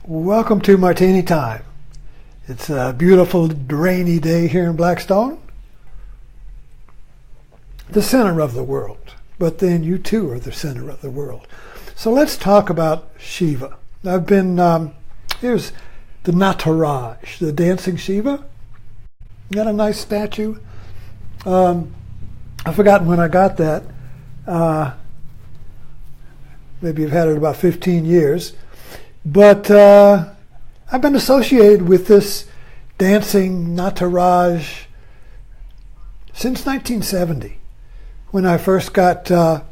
Welcome to Martini Time. It's a beautiful rainy day here in Blackstone, the center of the world. But then you too are the center of the world. So let's talk about Shiva. I've been, here's the Nataraj, the dancing Shiva. Got a nice statue. I've forgotten when I got that. Maybe I've had it about 15 years. But I've been associated with this dancing Nataraj since 1970, when I first got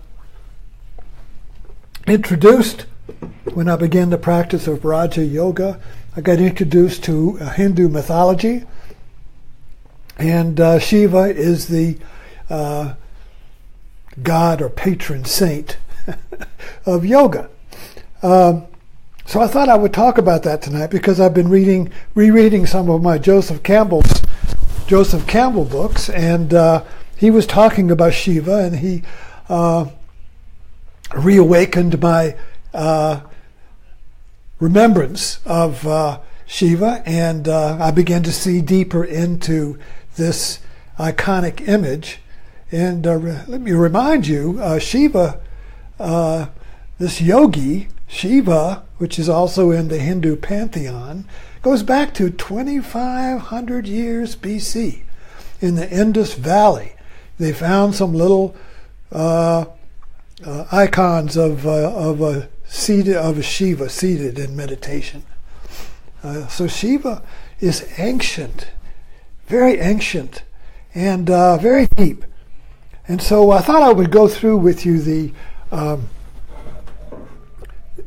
introduced, when I began the practice of Raja Yoga. I got introduced to Hindu mythology, and Shiva is the god or patron saint of yoga. So I thought I would talk about that tonight because I've been rereading some of my Joseph Campbell books, and he was talking about Shiva, and he reawakened my remembrance of Shiva, and I began to see deeper into this iconic image. And let me remind you, Shiva, this yogi, Shiva, which is also in the Hindu pantheon, goes back to 2,500 years BC in the Indus Valley. They found some little icons of a Shiva seated in meditation. So Shiva is ancient, and very deep. And so I thought I would go through with you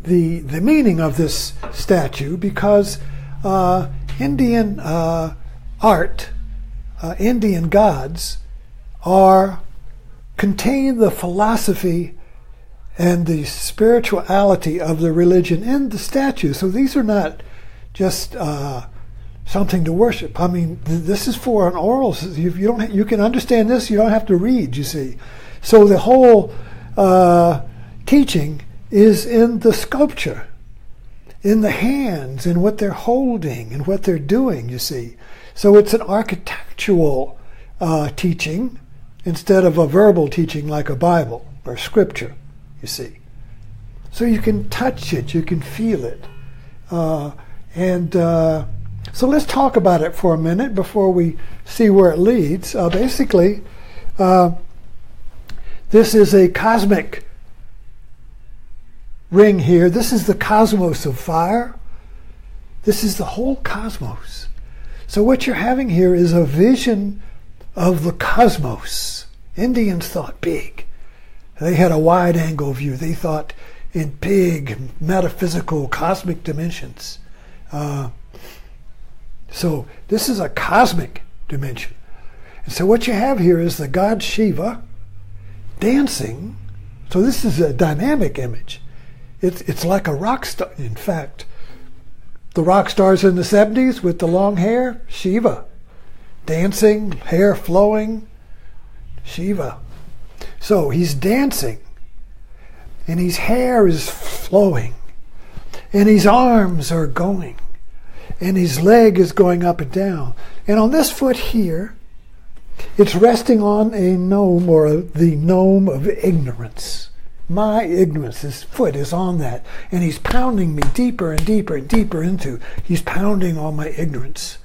the meaning of this statue, because Indian art, Indian gods contain the philosophy and the spirituality of the religion in the statue. So these are not just something to worship. I mean, this is for an oral. You can understand this. You don't have to read. You see, so the whole teaching is in the sculpture, in the hands, in what they're holding and what they're doing, you see. So it's an architectural teaching instead of a verbal teaching like a Bible or scripture, you see. So you can touch it, you can feel it. So let's talk about it for a minute before we see where it leads. Basically, this is a cosmic ring here. This is the cosmos of fire. This is the whole cosmos. So what you're having here is a vision of the cosmos. Indians thought big. They had a wide angle view. They thought in big metaphysical cosmic dimensions. So this is a cosmic dimension. And so what you have here is the god Shiva dancing. So this is a dynamic image. It's like a rock star. In fact, the rock stars in the 70s with the long hair, Shiva. Dancing, hair flowing, Shiva. So he's dancing, and his hair is flowing, and his arms are going, and his leg is going up and down. And on this foot here, it's resting on a gnome, or the gnome of ignorance. My ignorance, his foot is on that, and he's pounding me deeper and deeper and deeper into. He's pounding on my ignorance.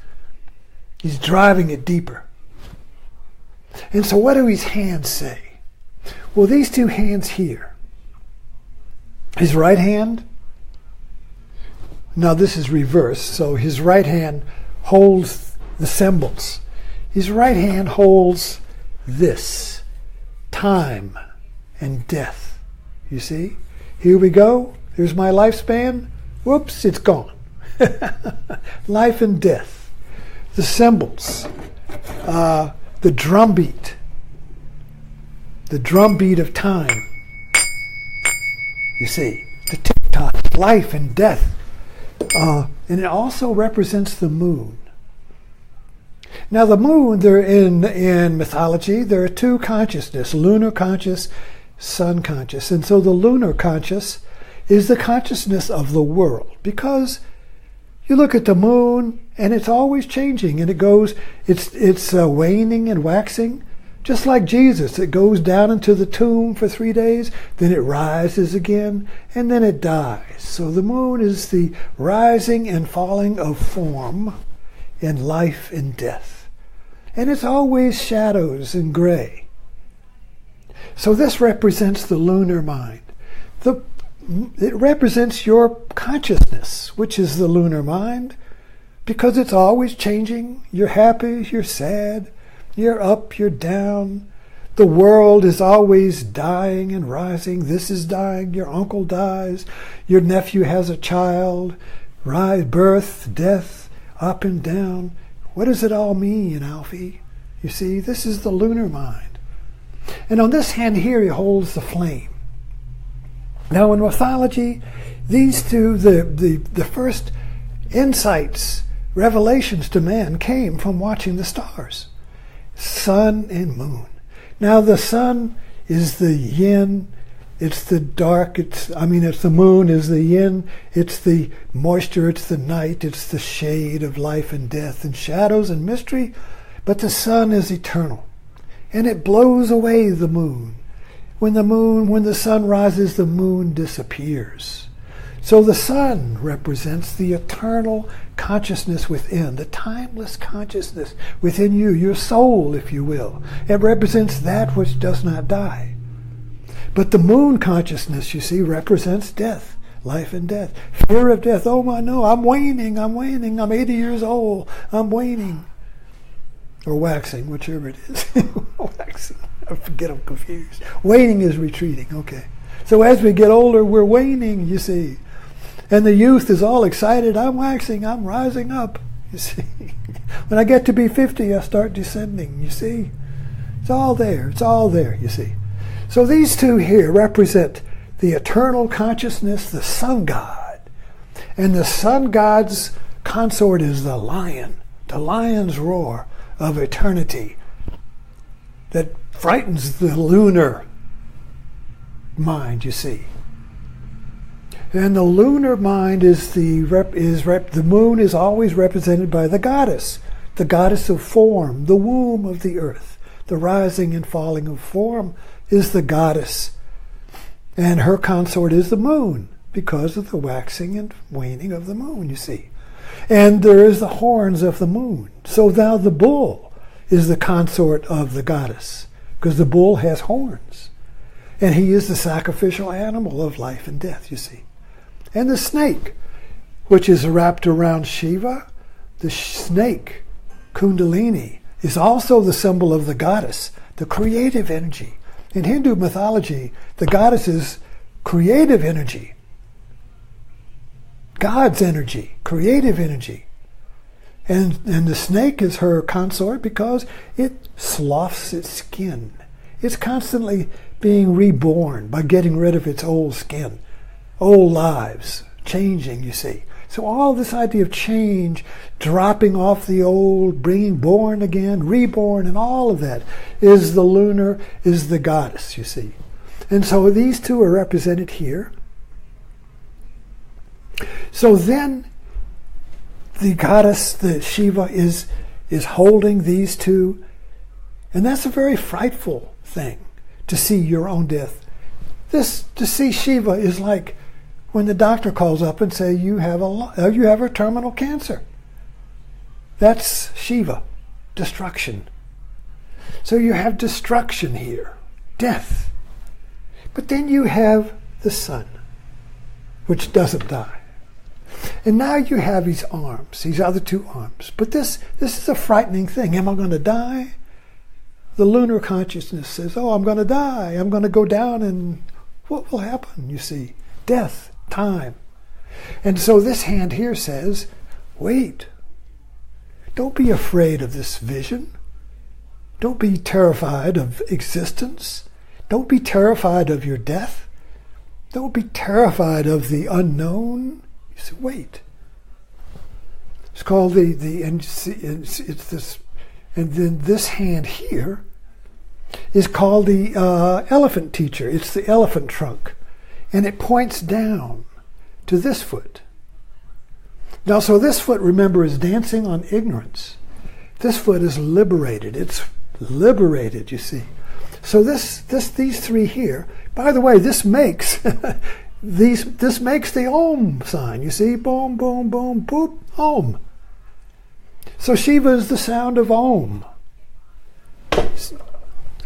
He's driving it deeper. And so what do his hands say? Well, these two hands here, his right hand, now this is reversed, so his right hand holds the symbols. His right hand holds this, time and death. You see? Here we go. Here's my lifespan. Whoops, it's gone. Life and death. The symbols. The drumbeat. The drumbeat of time. You see? The tick-tock. Life and death. And it also represents the moon. Now the moon, in mythology, there are two consciousness, lunar conscious, sun conscious. And so the lunar conscious is the consciousness of the world, because You look at the moon, and it's always changing, and it's waning and waxing. Just like Jesus, it goes down into the tomb for 3 days, then it rises again, and then it dies. So the moon is the rising and falling of form in life and death. And it's always shadows and gray. So this represents the lunar mind. It represents your consciousness, which is the lunar mind, because it's always changing. You're happy, you're sad, you're up, you're down. The world is always dying and rising. This is dying, your uncle dies, your nephew has a child, birth, death, up and down. What does it all mean, Alfie? You see, this is the lunar mind. And on this hand here, he holds the flame. Now in mythology, these two, the first insights, revelations to man came from watching the stars. Sun and moon. Now the sun is the yin, it's the dark, it's the moon is the yin, it's the moisture, it's the night, it's the shade of life and death and shadows and mystery, but the sun is eternal. And it blows away the moon. When the sun rises, the moon disappears. So the sun represents the eternal consciousness within, the timeless consciousness within you, your soul, if you will. It represents that which does not die. But the moon consciousness, you see, represents death, life and death, fear of death. Oh, my, no, I'm waning, I'm 80 years old, I'm waning. Or waxing, whichever it is. Waxing. I forget, I'm confused. Waning is retreating, okay. So as we get older, we're waning, you see. And the youth is all excited. I'm waxing, I'm rising up, you see. When I get to be 50, I start descending, you see. It's all there, you see. So these two here represent the eternal consciousness, the sun god. And the sun god's consort is the lion's roar of eternity that frightens the lunar mind, you see. And the lunar mind is the moon is always represented by the goddess of form, the womb of the earth. The rising and falling of form is the goddess. And her consort is the moon because of the waxing and waning of the moon, you see. And there is the horns of the moon. So now the bull is the consort of the goddess because the bull has horns. And he is the sacrificial animal of life and death, you see. And the snake, which is wrapped around Shiva, the snake, Kundalini, is also the symbol of the goddess, the creative energy. In Hindu mythology, the goddess is creative energy. God's energy, creative energy. And the snake is her consort because it sloughs its skin. It's constantly being reborn by getting rid of its old skin, old lives, changing, you see. So all this idea of change, dropping off the old, being born again, reborn, and all of that is the lunar, is the goddess, you see. And so these two are represented here. So then the goddess, the Shiva, is holding these two. And that's a very frightful thing, to see your own death. To see Shiva is like when the doctor calls up and say you have a terminal cancer. That's Shiva, destruction. So you have destruction here, death. But then you have the sun, which doesn't die. And now you have his arms, these other two arms. But this is a frightening thing. Am I going to die? The lunar consciousness says, oh, I'm going to die. I'm going to go down, and what will happen, you see? Death, time. And so this hand here says, wait. Don't be afraid of this vision. Don't be terrified of existence. Don't be terrified of your death. Don't be terrified of the unknown. You say, wait. It's called it's this, and then this hand here is called the elephant teacher. It's the elephant trunk, and it points down to this foot. Now, so this foot, remember, is dancing on ignorance. This foot is liberated. It's liberated, you see. So these three here, by the way, this makes this makes the Om sign. You see, boom, boom, boom, boop, Om. So Shiva is the sound of Om.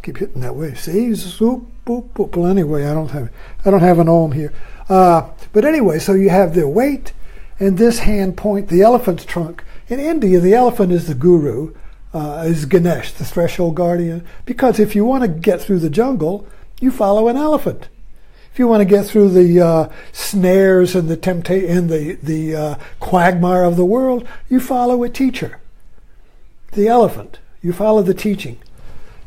Keep hitting that way. See, zoop, boop, boop. Well, anyway, I don't have an Om here. But anyway, so you have the weight and this hand point, the elephant's trunk. In India, the elephant is the guru. Is Ganesh, the threshold guardian. Because if you want to get through the jungle, you follow an elephant. If you want to get through the snares and the quagmire of the world, you follow a teacher, the elephant. You follow the teaching.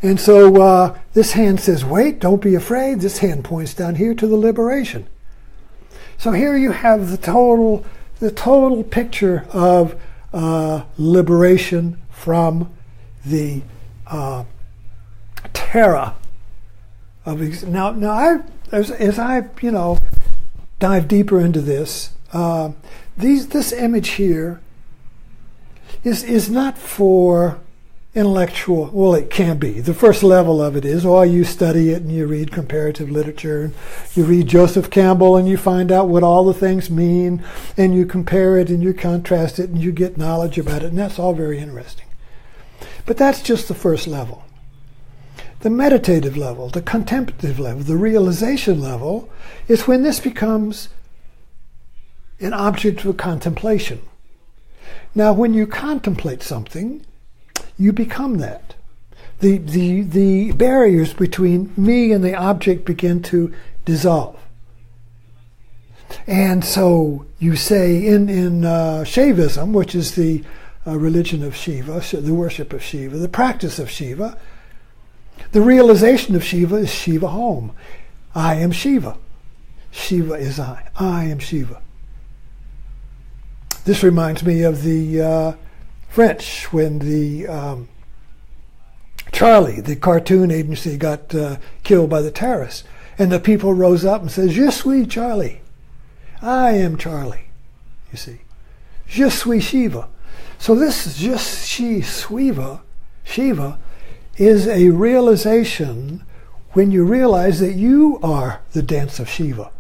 And so this hand says, wait, don't be afraid. This hand points down here to the liberation. So here you have the total picture of liberation from the terror of now. As I dive deeper into this, this image here is not for intellectual. Well, it can be. The first level of it is, you study it and you read comparative literature, and you read Joseph Campbell and you find out what all the things mean, and you compare it and you contrast it and you get knowledge about it, and that's all very interesting. But that's just the first level. The meditative level, the contemplative level, the realization level is when this becomes an object of contemplation. Now, when you contemplate something, you become that. The barriers between me and the object begin to dissolve. And so you say in Shaivism, which is the religion of Shiva, the worship of Shiva, the practice of Shiva, the realization of Shiva is Shiva Home. I am Shiva. Shiva is I. I am Shiva. This reminds me of the French when the Charlie, the cartoon agency, got killed by the terrorists, and the people rose up and said, "Je suis Charlie. I am Charlie." You see, Je suis Shiva. So this Je suis Shiva is a realization when you realize that you are the dance of Shiva.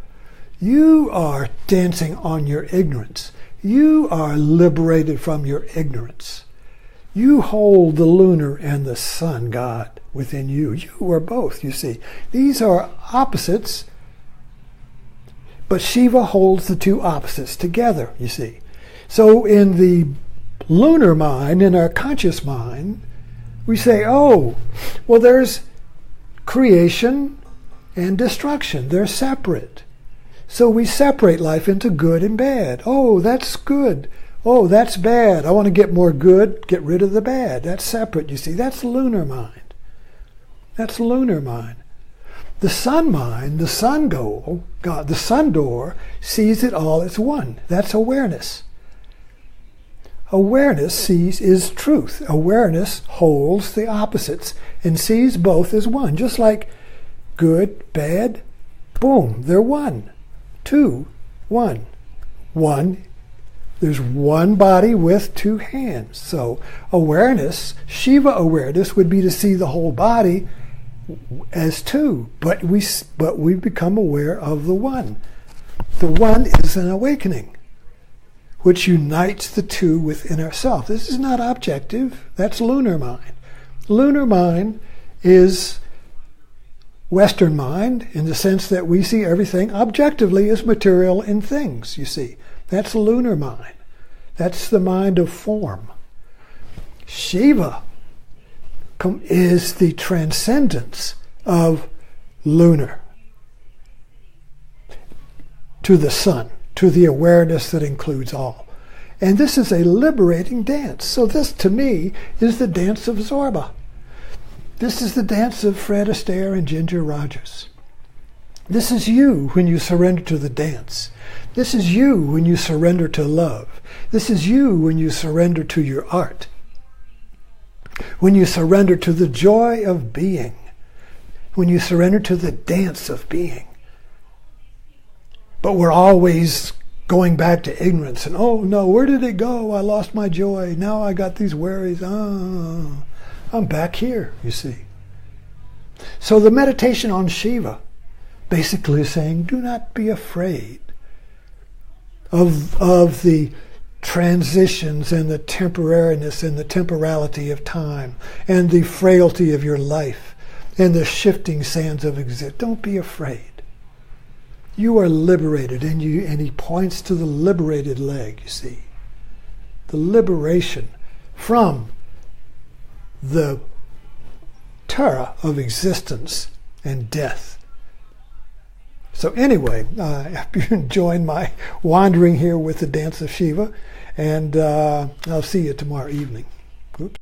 You are dancing on your ignorance. You are liberated from your ignorance. You hold the lunar and the sun god within you. You are both, you see. These are opposites, but Shiva holds the two opposites together, you see. So in the lunar mind, in our conscious mind, we say, there's creation and destruction. They're separate. So we separate life into good and bad. Oh, that's good. Oh, that's bad. I want to get more good, get rid of the bad. That's separate, you see. That's lunar mind. That's lunar mind. The sun mind, the sun goal, God, the sun door, sees it all as one. That's awareness. Awareness is truth. Awareness holds the opposites and sees both as one. Just like good, bad, boom, they're one. Two, one. One, there's one body with two hands. So awareness, Shiva awareness, would be to see the whole body as two. But we become aware of the one. The one is an awakening, which unites the two within ourselves. This is not objective. That's lunar mind. Lunar mind is Western mind in the sense that we see everything objectively as material in things, you see. That's lunar mind. That's the mind of form. Shiva is the transcendence of lunar to the sun, to the awareness that includes all. And this is a liberating dance. So this, to me, is the dance of Zorba. This is the dance of Fred Astaire and Ginger Rogers. This is you when you surrender to the dance. This is you when you surrender to love. This is you when you surrender to your art. When you surrender to the joy of being. When you surrender to the dance of being. But we're always going back to ignorance and, oh no, where did it go? I lost my joy. Now I got these worries. I'm back here, you see. So the meditation on Shiva basically is saying, do not be afraid of the transitions and the temporariness and the temporality of time and the frailty of your life and the shifting sands of existence. Don't be afraid. You are liberated, and he points to the liberated leg, you see. The liberation from the terror of existence and death. So anyway, I hope you enjoyed my wandering here with the Dance of Shiva, and I'll see you tomorrow evening. Oops.